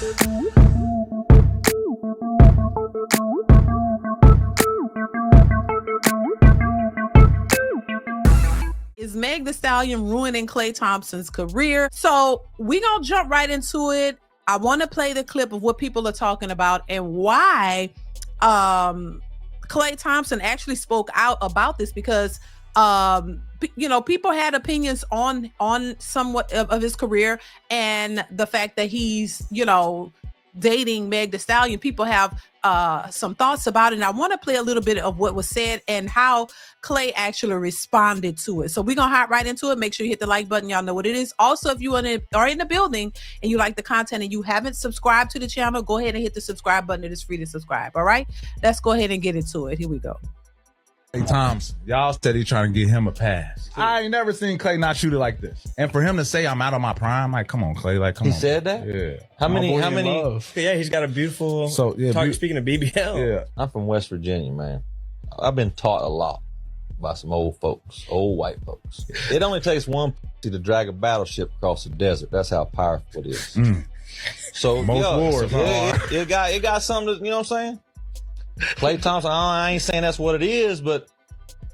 Is Meg Thee Stallion ruining Klay Thompson's career? So we gonna jump right into it. I want to play the clip of what people are talking about and why Klay Thompson actually spoke out about this, because people had opinions on somewhat of his career and the fact that he's dating Meg Thee Stallion. People have some thoughts about it, and I want to play a little bit of what was said and how Klay actually responded to it. So we're gonna hop right into it. Make sure you hit the like button. Y'all know what it is. Also, if you are in the building and you like the content and you haven't subscribed to the channel, go ahead and hit the subscribe button. It is free to subscribe. All right, let's go ahead and get into it. Here we go. Klay Thompson, y'all steady trying to get him a pass. I ain't never seen Klay not shoot it like this. And for him to say I'm out of my prime, like, come on, Klay, like, come on. He said that? Yeah. How many? Yeah, he's got a beautiful speaking of BBL. Yeah. I'm from West Virginia, man. I've been taught a lot by some old folks, old white folks. It only takes one to drag a battleship across the desert. That's how powerful it is. So most wars it got something to, you know what I'm saying? Klay Thompson, I ain't saying that's what it is, but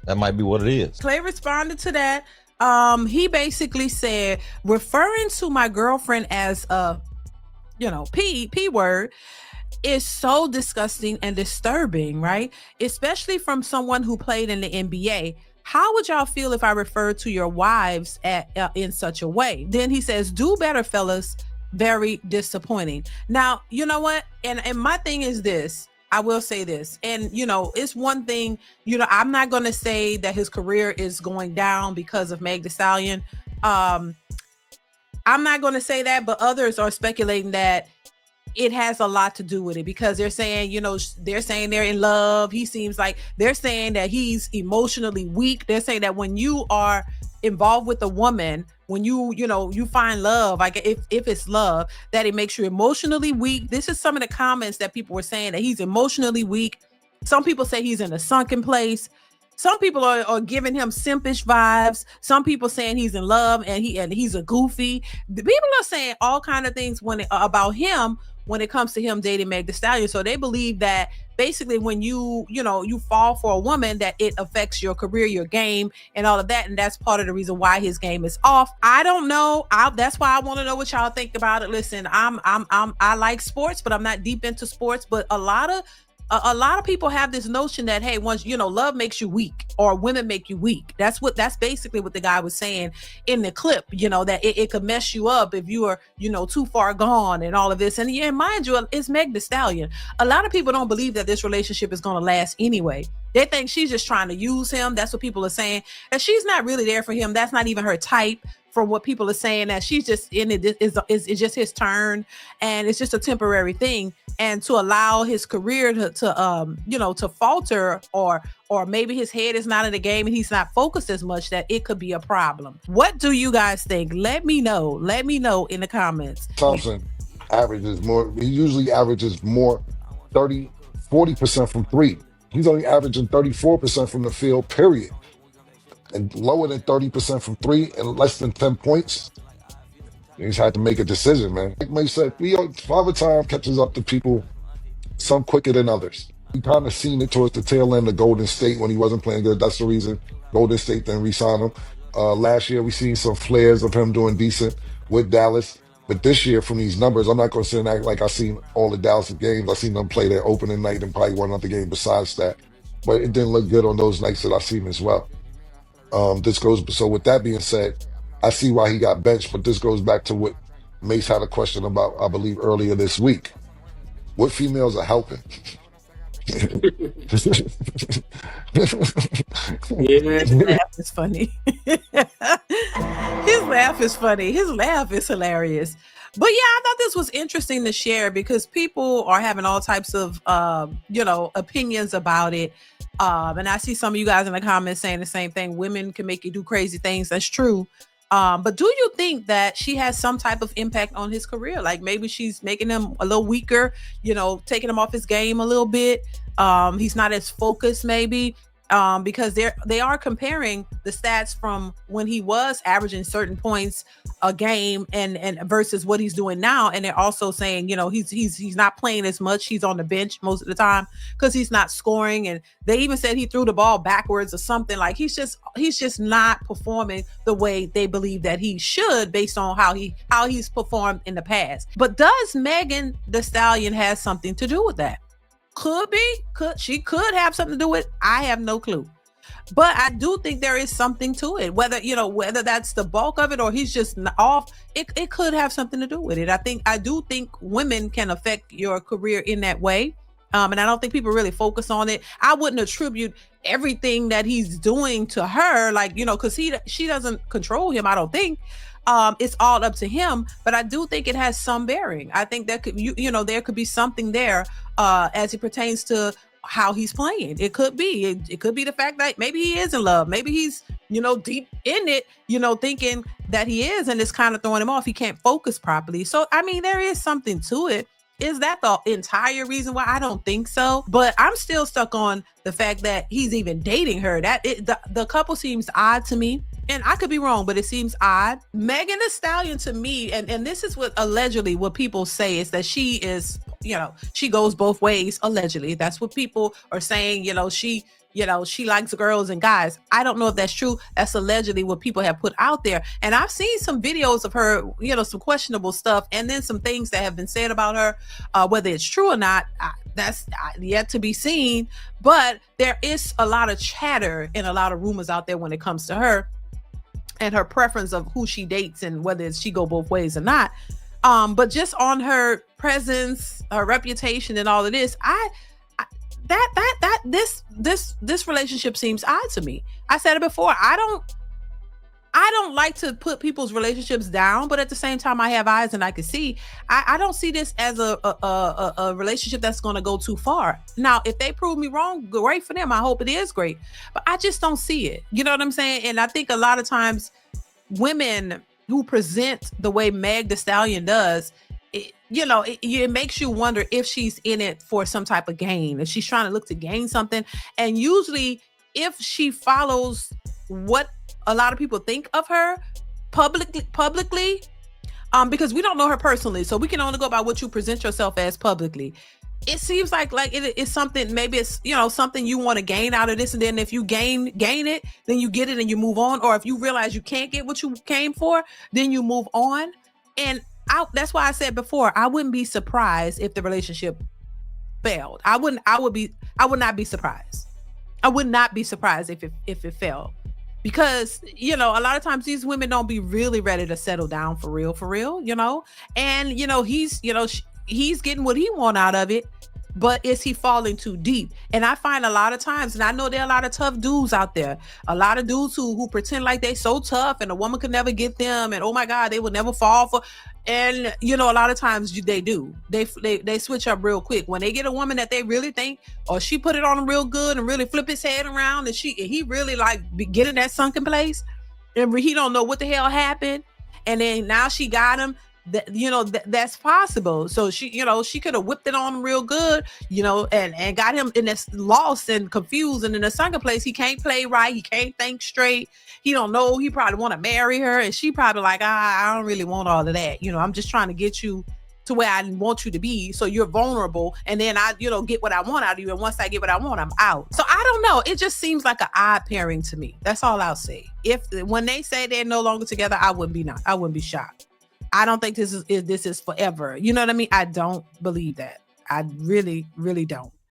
that might be what it is. Klay responded to that. He basically said, referring to my girlfriend as a, P word is so disgusting and disturbing, right? Especially from someone who played in the NBA. How would y'all feel if I referred to your wives in such a way? Then he says, do better, fellas. Very disappointing. Now, you know what? And my thing is this. I will say this, and it's one thing, I'm not going to say that his career is going down because of Meg Thee Stallion. I'm not going to say that, but others are speculating that it has a lot to do with it, because they're saying, they're saying they're in love. He seems like they're saying that he's emotionally weak. They're saying that when you are involved with a woman, when you find love, like if it's love, that it makes you emotionally weak. This is some of the comments that people were saying, that he's emotionally weak. Some people say he's in a sunken place. Some people are giving him simpish vibes. Some people saying he's in love and he's a goofy. The people are saying all kind of things about him when it comes to him dating Meg Thee Stallion. So they believe that basically when you fall for a woman, that it affects your career, your game, and all of that. And that's part of the reason why his game is off. I don't know. That's why I want to know what y'all think about it. Listen, I like sports, but I'm not deep into sports. But a lot of people have this notion that, hey, once love makes you weak, or women make you weak. That's basically what the guy was saying in the clip, that it could mess you up if you are, too far gone and all of this. And yeah, mind you, it's Meg Thee Stallion. A lot of people don't believe that this relationship is going to last anyway. They think she's just trying to use him. That's what people are saying. And she's not really there for him. That's not even her type. From what people are saying, that she's just in it is just his turn, and it's just a temporary thing. And to allow his career to falter, or maybe his head is not in the game and he's not focused as much, that it could be a problem. What do you guys think? Let me know in the comments. Thompson averages more. He usually averages more 40% from three. He's only averaging 34% from the field, period. And lower than 30% from three and less than 10 points. He's had to make a decision, man. Like May said, Father Time catches up to people, some quicker than others. We kind of seen it towards the tail end of Golden State when he wasn't playing good. That's the reason Golden State didn't re-sign him. Last year, we seen some flares of him doing decent with Dallas. But this year, from these numbers, I'm not going to sit and act like I seen all the Dallas games. I seen them play their opening night and probably one other game besides that. But it didn't look good on those nights that I seen as well. So with that being said, I see why he got benched, but this goes back to what Mace had a question about, I believe, earlier this week. What females are helping? Yeah, his laugh is funny. His laugh is funny. His laugh is hilarious. But yeah, I thought this was interesting to share, because people are having all types of, opinions about it. And I see some of you guys in the comments saying the same thing. Women can make you do crazy things. That's true. But do you think that she has some type of impact on his career? Like maybe she's making him a little weaker, taking him off his game a little bit. He's not as focused maybe. because they are comparing the stats from when he was averaging certain points a game and versus what he's doing now, and they're also saying, you know, he's not playing as much. He's on the bench most of the time because he's not scoring, and they even said he threw the ball backwards or something. Like he's just not performing the way they believe that he should based on how he's performed in the past. But does Megan Thee Stallion has something to do with that? Could be. She could have something to do with it. I have no clue. But I do think there is something to it. Whether that's the bulk of it or he's just off, it could have something to do with it. I do think women can affect your career in that way. And I don't think people really focus on it. I wouldn't attribute everything that he's doing to her, like, you know, because she doesn't control him, I don't think. It's all up to him, but I do think it has some bearing. I think that could, there could be something there as it pertains to how he's playing. It could be. It could be the fact that maybe he is in love. Maybe he's, deep in it, thinking that he is, and it's kind of throwing him off. He can't focus properly. So, I mean, there is something to it. Is that the entire reason why? I don't think so. But I'm still stuck on the fact that he's even dating her. The couple seems odd to me. And I could be wrong, but it seems odd. Megan Thee Stallion to me, and this is what allegedly what people say, is that she is, she goes both ways. Allegedly, that's what people are saying. She likes girls and guys. I don't know if that's true. That's allegedly what people have put out there. And I've seen some videos of her, some questionable stuff, and then some things that have been said about her, whether it's true or not, that's yet to be seen. But there is a lot of chatter and a lot of rumors out there when it comes to her and her preference of who she dates and whether she go both ways or not. But just on her presence, her reputation, and all of this, this relationship seems odd to me. I said it before. I don't like to put people's relationships down, but at the same time, I have eyes and I can see. I don't see this as a relationship that's going to go too far. Now, if they prove me wrong, great for them. I hope it is great, but I just don't see it. You know what I'm saying? And I think a lot of times women who present the way Meg Thee Stallion does, it makes you wonder if she's in it for some type of gain, if she's trying to look to gain something. And usually if she follows what a lot of people think of her publicly, because we don't know her personally, so we can only go by what you present yourself as publicly. It seems like it is something, maybe it's, something you want to gain out of this. And then if you gain it, then you get it and you move on. Or if you realize you can't get what you came for, then you move on. And that's why I said before, I wouldn't be surprised if the relationship failed. I would not be surprised. I would not be surprised if it failed. Because, a lot of times these women don't be really ready to settle down for real, and, he's getting what he want out of it, but is he falling too deep? And I find a lot of times, and I know there are a lot of tough dudes out there, a lot of dudes who pretend like they so tough and a woman could never get them, and oh my God, they would never fall for. And a lot of times they do. They switch up real quick when they get a woman that they really think, or she put it on him real good and really flip his head around, and he really get in that sunken place, and he don't know what the hell happened, and then now she got him. That's possible. So she could have whipped it on him real good, and got him in this lost and confused and in a sunken place. He can't play right. He can't think straight. He don't know. He probably want to marry her, and she probably like, I don't really want all of that. I'm just trying to get you to where I want you to be, so you're vulnerable, and then I, get what I want out of you. And once I get what I want, I'm out. So I don't know. It just seems like an odd pairing to me. That's all I'll say. When they say they're no longer together, I wouldn't be shocked. I don't think this is forever. You know what I mean? I don't believe that. I really, really don't.